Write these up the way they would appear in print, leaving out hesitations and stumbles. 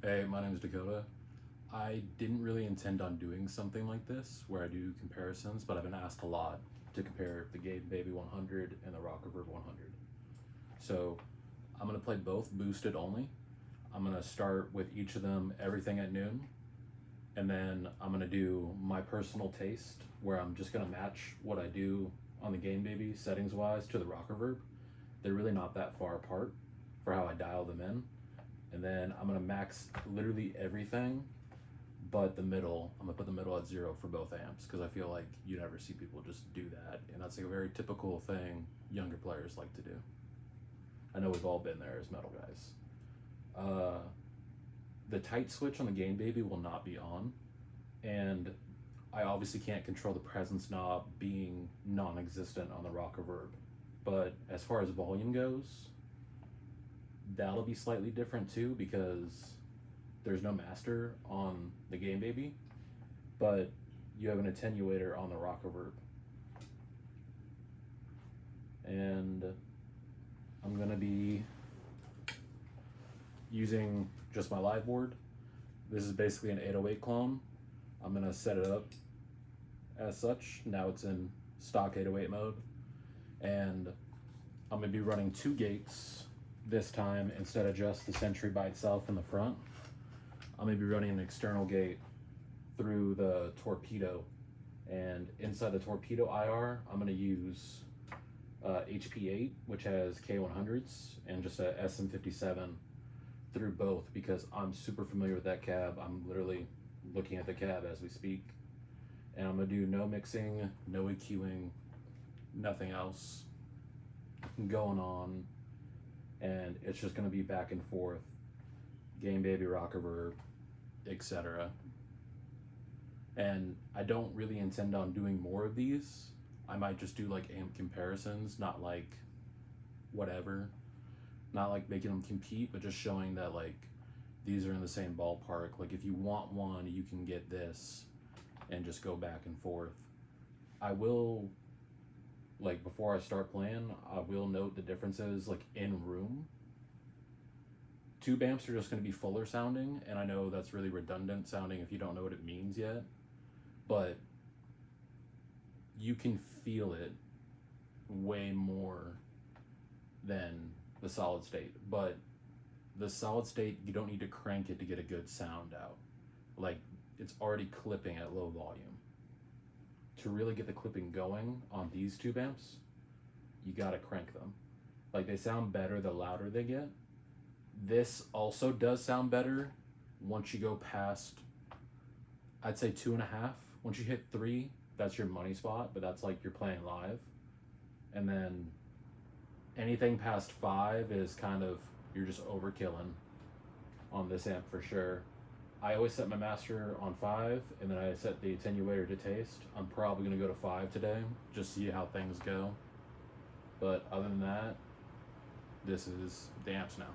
Hey, my name is Dakota. I didn't really intend on doing something like this where I do comparisons, but I've been asked a lot to compare the Game Baby 100 and the Rockerverb 100. So I'm going to play both boosted only. I'm going to start with each of them everything at noon, and then I'm going to do my personal taste where I'm just going to match what I do on the Game Baby settings wise to the Rockerverb. They're really not that far apart for how I dial them in. And then I'm gonna max literally everything but the middle. I'm gonna put the middle at 0 for both amps because I feel like you never see people just do that, and that's like a very typical thing younger players like to do. I know we've all been there as metal guys. The tight switch on the Game Baby will not be on, and I obviously can't control the presence knob being non-existent on the Rockerverb, but as far as volume goes, that'll be slightly different too because there's no master on the Game Baby, but you have an attenuator on the Rockerverb. And I'm gonna be using just my live board. This is basically an 808 clone. I'm gonna set it up as such. Now it's in stock 808 mode, and I'm gonna be running 2 gates this time instead of just the Sentry by itself in the front. I'm gonna be running an external gate through the torpedo, and inside the torpedo IR I'm gonna use HP8, which has K100s, and just a SM57 through both because I'm super familiar with that cab. I'm literally looking at the cab as we speak, and I'm gonna do no mixing, no EQing, nothing else going on, and it's just going to be back and forth, Game Baby, Rockerverb, etc. And I don't really intend on doing more of these. I might just do like amp comparisons, not like whatever, not like making them compete, but just showing that like these are in the same ballpark. Like if you want one, you can get this, and just go back and forth. I will, like before I start playing, I will note the differences like in room. Tube amps are just going to be fuller sounding, and I know that's really redundant sounding if you don't know what it means yet, but you can feel it way more than the solid state. But the solid state, you don't need to crank it to get a good sound out. Like it's already clipping at low volume. To really get the clipping going on these tube amps, you gotta crank them. Like they sound better the louder they get. This also does sound better once you go past, I'd say 2.5. Once you hit 3, that's your money spot, but that's like you're playing live. And then anything past 5 is kind of, you're just overkilling on this amp for sure. I always set my master on 5, and then I set the attenuator to taste. I'm probably gonna go to 5 today, just see how things go. But other than that, this is the amps now.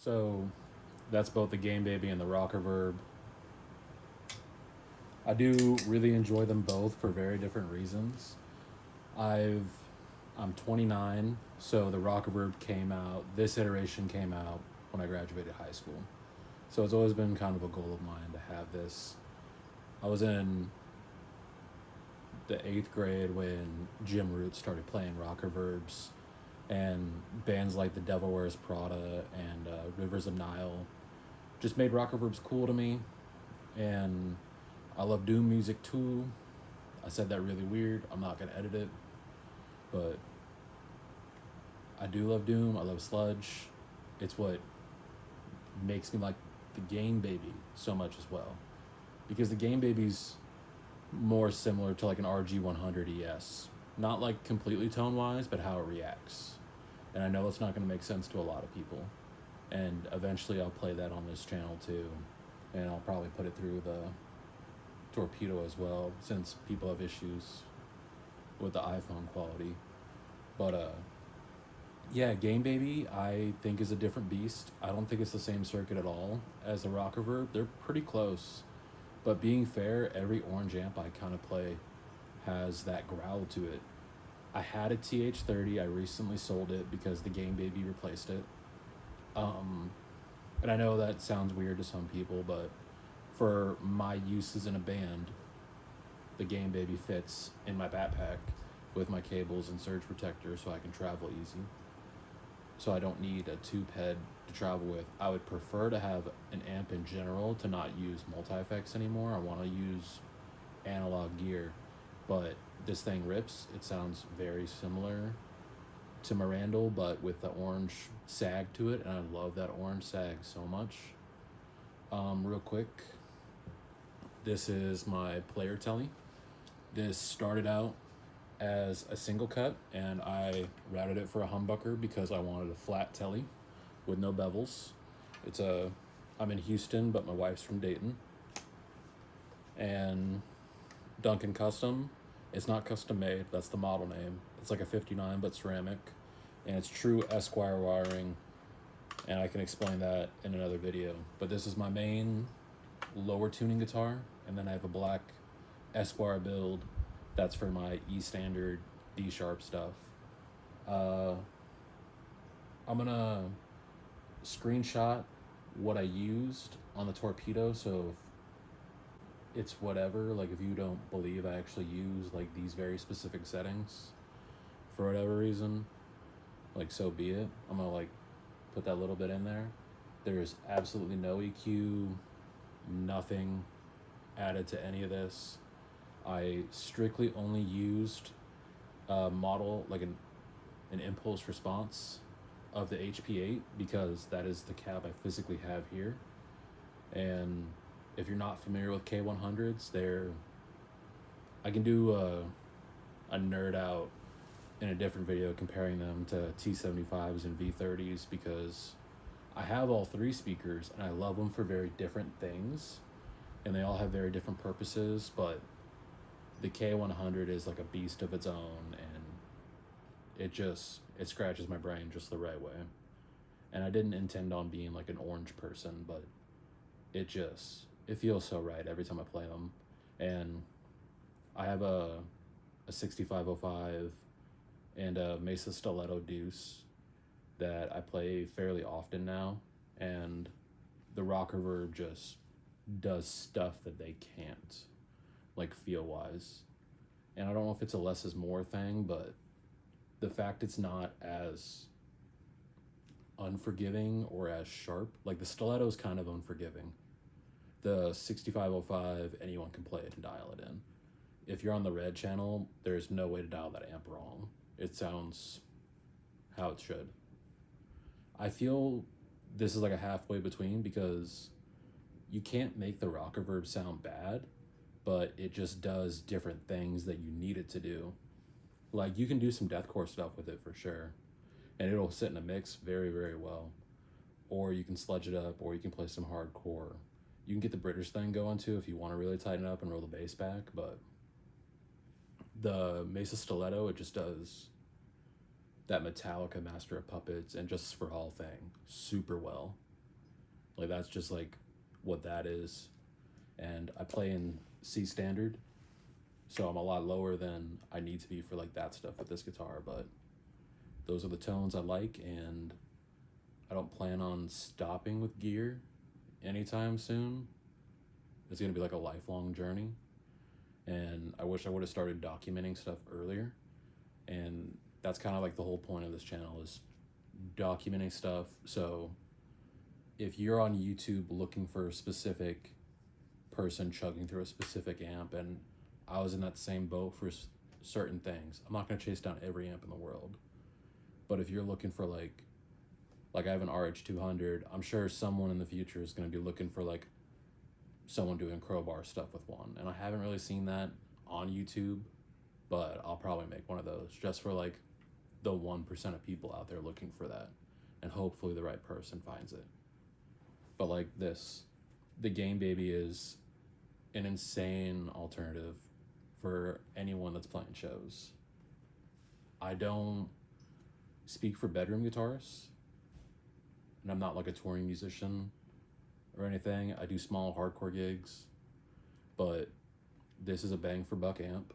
So that's both the Game Baby and the Rockerverb. I do really enjoy them both for very different reasons. I've I'm 29, so the Rockerverb came out. This iteration came out when I graduated high school. So it's always been kind of a goal of mine to have this. I was in the 8th grade when Jim Root started playing Rockerverbs, and bands like The Devil Wears Prada and Rivers of Nile just made Rockerverbs cool to me. And I love Doom music too. I said that really weird. I'm not gonna edit it, but I do love Doom. I love sludge. It's what makes me like the Game Baby so much as well, because the Game Baby's more similar to like an RG100 ES, not like completely tone wise, but how it reacts. And I know it's not going to make sense to a lot of people. And eventually I'll play that on this channel too, and I'll probably put it through the torpedo as well, since people have issues with the iPhone quality. But yeah, Game Baby I think is a different beast. I don't think it's the same circuit at all as the Rockerverb. They're pretty close, but being fair, every orange amp I kind of play has that growl to it. I had a TH30. I recently sold it because the Game Baby replaced it. And I know that sounds weird to some people, but for my uses in a band, the Game Baby fits in my backpack with my cables and surge protector, so I can travel easy. So I don't need a tube head to travel with. I would prefer to have an amp in general to not use multi-effects anymore. I want to use analog gear, but this thing rips. It sounds very similar to Mirandel, but with the orange sag to it, and I love that orange sag so much. Real quick, this is my player telly. This started out as a single cut, and I routed it for a humbucker because I wanted a flat telly with no bevels. I'm in Houston, but my wife's from Dayton. And Duncan Custom, it's not custom made, that's the model name. It's like a 59 but ceramic, and it's true Esquire wiring, and I can explain that in another video. But this is my main lower tuning guitar, and then I have a black Esquire build that's for my E standard D sharp stuff. I'm gonna screenshot what I used on the torpedo, so if it's whatever, like if you don't believe I actually use like these very specific settings for whatever reason, like so be it. I'm gonna like put that little bit in there. There's absolutely no EQ, nothing added to any of this. I strictly only used a model, like an impulse response of the HP8, because that is the cab I physically have here. And if you're not familiar with K100s, I can do a nerd out in a different video comparing them to T75s and V30s, because I have all three speakers and I love them for very different things, and they all have very different purposes. But the K100 is like a beast of its own, and it scratches my brain just the right way. And I didn't intend on being like an orange person, but it feels so right every time I play them. And I have a 6505 and a Mesa Stiletto Deuce that I play fairly often now, and the Rockerverb just does stuff that they can't, like feel wise. And I don't know if it's a less is more thing, but the fact it's not as unforgiving or as sharp, like the Stiletto is kind of unforgiving. The 6505, anyone can play it and dial it in. If you're on the red channel, there's no way to dial that amp wrong. It sounds how it should. I feel this is like a halfway between, because you can't make the Rockerverb sound bad, but it just does different things that you need it to do. Like you can do some deathcore stuff with it for sure, and it'll sit in a mix very, very well. Or you can sludge it up, or you can play some hardcore. You can get the British thing going too if you want to really tighten up and roll the bass back, but the Mesa Stiletto, it just does that Metallica Master of Puppets and Just for All thing super well. Like that's just like what that is. And I play in C standard, so I'm a lot lower than I need to be for like that stuff with this guitar, but those are the tones I like, and I don't plan on stopping with gear anytime soon. It's gonna be like a lifelong journey, and I wish I would have started documenting stuff earlier. And that's kind of like the whole point of this channel, is documenting stuff. So if you're on YouTube looking for a specific person chugging through a specific amp, and I was in that same boat for certain things, I'm not going to chase down every amp in the world. But if you're looking for like I have an RH200, I'm sure someone in the future is going to be looking for like someone doing crowbar stuff with one, and I haven't really seen that on YouTube, but I'll probably make one of those just for like the 1% of people out there looking for that, and hopefully the right person finds it. But like this, the Game Baby is an insane alternative for anyone that's playing shows. I don't speak for bedroom guitarists, and I'm not like a touring musician or anything. I do small hardcore gigs, but this is a bang for buck amp.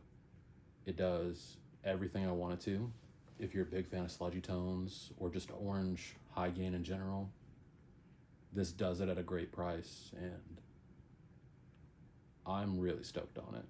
It does everything I want it to. If you're a big fan of sludgy tones or just orange high gain in general, this does it at a great price, and I'm really stoked on it.